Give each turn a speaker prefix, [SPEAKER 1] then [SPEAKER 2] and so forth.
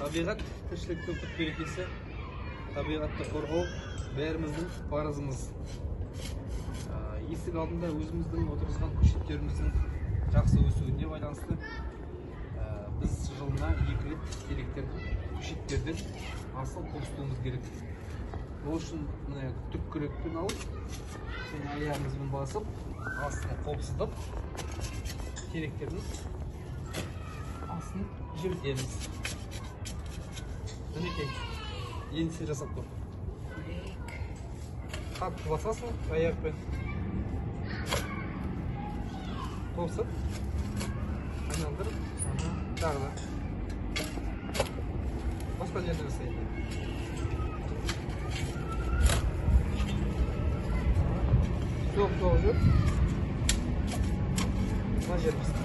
[SPEAKER 1] Табиғат тіршіліктің түп берекесі, табиғатты қорғау бәріміздің парызымыз. Есік алдында өзіміздің отырғызған көшеттеріміздің жақсы өсуіне байланысты біз жылына 2 рет теректерді, көшеттерден асыл қопсытуымыз керек. Ол үшін түп күрекпен алып, аяғымызбен басып, астына қопсытып, теректердің асын жібітеміз. Мінекей, енді сен жасап тұр. Қатты басасың аяқпен. Қосып, айналдырып, тағы да. Басқа жерде жасайды. Соғып жүр. Мына жеріміз.